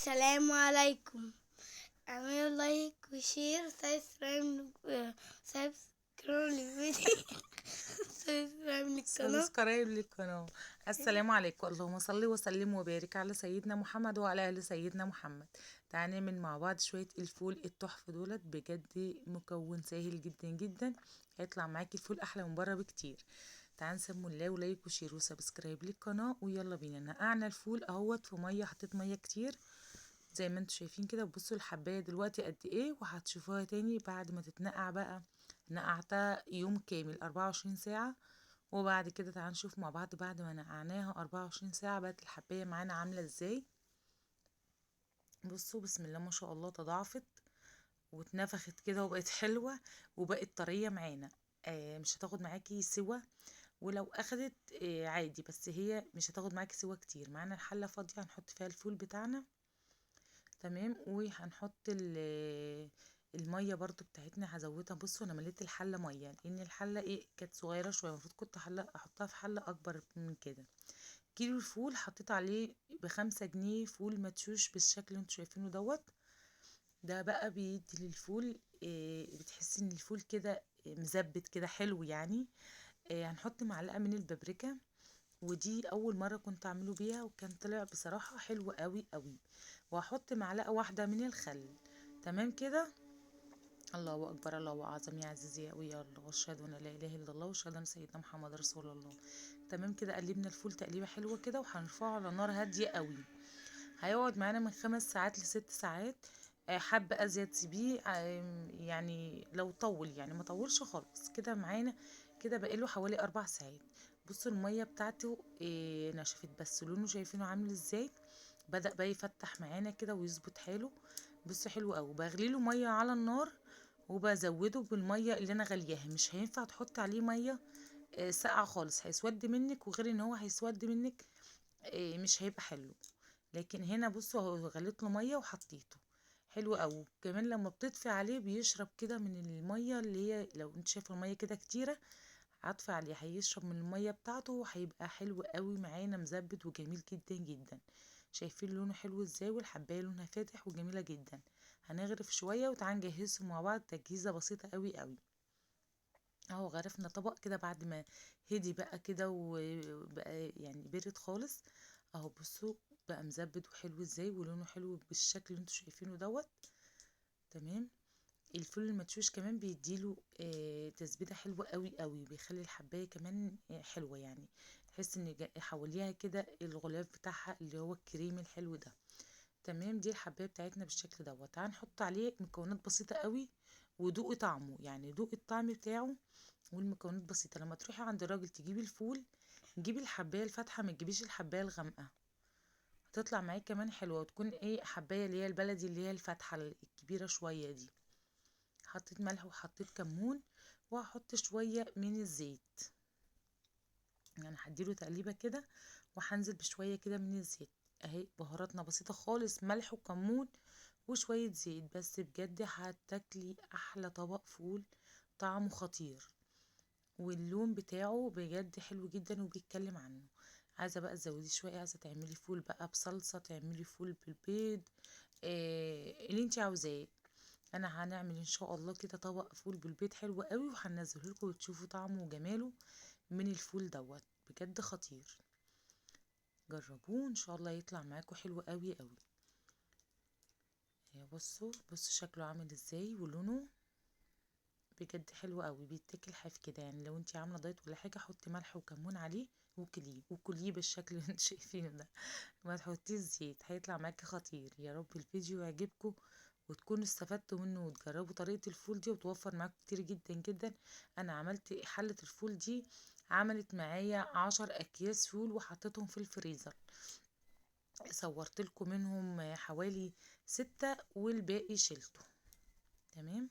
السلام عليكم. اعملوا لايك وشير سبسكرايب للفيديو سبسكرايب للقناة. السلام عليكم. اللهم صل وسلم وبارك على سيدنا محمد وعلى آل سيدنا محمد. تعالى نعمل مع بعض شوية الفول التحفة دولت، بجد مكون سهل جدا جدا، هيطلع معاكي الفول احلى من بره بكتير. تعالى نسموا الله ولايك وشير وسبسكرايب للقناة ويلا بينا. نقعنا الفول اهوت في مية، حطيت مية كتير زي ما انتوا شايفين كده. بصوا الحبايه دلوقتي قد ايه، وهتشوفوها تاني بعد ما تتنقع بقى. نقعتها يوم كامل 24 ساعه، وبعد كده تعالوا نشوف مع بعض بعد ما نقعناها 24 ساعه بقت الحبايه معانا عامله ازاي. بصوا بسم الله ما شاء الله، تضاعفت واتنفخت كده وبقت حلوه وبقت طريه معانا. مش هتاخد معاكي سوا، ولو اخدت عادي، بس هي مش هتاخد معاكي سوا كتير. معانا الحله فاضيه هنحط فيها الفول بتاعنا. تمام، وهنحط الميه برضو بتاعتنا هزودها. بصوا انا مليت الحله ميه لان الحله كانت صغيره شويه، المفروض كنت احطها في حله اكبر من كده. كيلو الفول حطيت عليه ب5 جنيه فول مدشوش بالشكل اللي انتوا شايفينه دوت. ده بقى بيدي للفول بتحسي ان الفول كده مزبت كده حلو يعني. هنحط معلقه من البابريكا، ودي اول مره كنت اعمله بيها وكان طلع بصراحه حلو قوي قوي. وهحط معلقه واحده من الخل. تمام كده. الله اكبر، الله اعظم، يا عزيزي يا قوي، يا الله اشهد ان لا اله الا الله واشهد ان سيدنا محمد رسول الله. تمام كده، قلبنا الفول تقليبه حلوه كده وهنرفعه على نار هاديه قوي. هيقعد معانا من 5 ساعات ل6 ساعات. حبة ازيد سيبيه، يعني لو طول يعني ما طولش خالص كده معانا. كده بقاله حوالي 4 ساعات. بصوا المية بتاعته نشفت، بس لونه شايفينه عامل ازاي. بدأ بقى يفتح معانا كده ويظبط حاله. بصوا حلو قوي. بغليله مية على النار وبزوده بالمية اللي انا غلياها. مش هينفع تحط عليه مية ساقعة خالص، هيسود منك، وغير ان هو هيسود منك مش هيبقى حلو. لكن هنا بصوا اهو غليت له ميه وحطيته حلو قوي. كمان لما بتطفي عليه بيشرب كده من الميه، اللي هي لو انت شايفه الميه كده كتيره هطفي عليه هيشرب من الميه بتاعته وهيبقى حلو قوي معانا مزبد وجميل جدا جدا. شايفين لونه حلو ازاي، والحبايه لونها فاتح وجميله جدا. هنغرف شويه وتعالى نجهزه مع بعض تجهيزه بسيطه قوي قوي. اهو غرفنا طبق كده بعد ما هدي بقى كده وبقى يعني برد خالص. اهو بصوا بقى مزبد وحلو ازاي ولونه حلو بالشكل اللي انتوا شايفينه دوت. تمام. الفول المدشوش كمان بيديله تسبيده حلوه قوي قوي، بيخلي الحبايه كمان حلوه يعني. تحس ان حواليها كده الغلاف بتاعها اللي هو الكريم الحلو ده. تمام، دي الحبايه بتاعتنا بالشكل دوت. هنحط عليه مكونات بسيطه قوي ودوقي طعمه، يعني دوقي الطعم بتاعه. والمكونات بسيطه. لما تروحي عند الراجل تجيبي الفول، جيبي الحبايه الفاتحه، ما تجيبيش الحبايه الغامقه. هتطلع معاكي كمان حلوه، وتكون حبايه اللي هي البلدي اللي هي الفاتحه الكبيره شويه دي. حطيت ملح وحطيت كمون، وهحط شويه من الزيت. يعني هديله تقليبه كده وهنزل بشويه كده من الزيت. اهي بهاراتنا بسيطه خالص، ملح وكمون وشويه زيت بس. بجد هتاكلي احلى طبق فول، طعمه خطير واللون بتاعه بجد حلو جدا وبيتكلم عنه. عايزه بقى تزوديه شويه، عايزه تعملي فول بقى بصلصه، تعملي فول بالبيض، اللي انت عاوزاه. انا هنعمل ان شاء الله كده طبق فول بالبيض حلو قوي، وهنزله لكم وتشوفوا طعمه وجماله من الفول دوت. بجد خطير، جربوه ان شاء الله يطلع معاكم حلو قوي قوي. بصوا شكله عامل ازاي ولونه بجد حلو قوي، بيتاكل حاف كده. يعني لو انتي عامله دايت ولا حاجه حطي ملح وكمون عليه وكليه بالشكل اللي انتوا شايفينه ده. ما تحطيش زيت، هيطلع معاكي خطير. يا رب الفيديو يعجبكم وتكونوا استفدتوا منه وتجربوا طريقه الفول دي وتوفر معاكم كتير جدا جدا. انا عملت حله الفول دي، عملت معايا 10 اكياس فول وحطيتهم في الفريزر. صورت لكم منهم حوالي 6 والباقي شلته. تمام.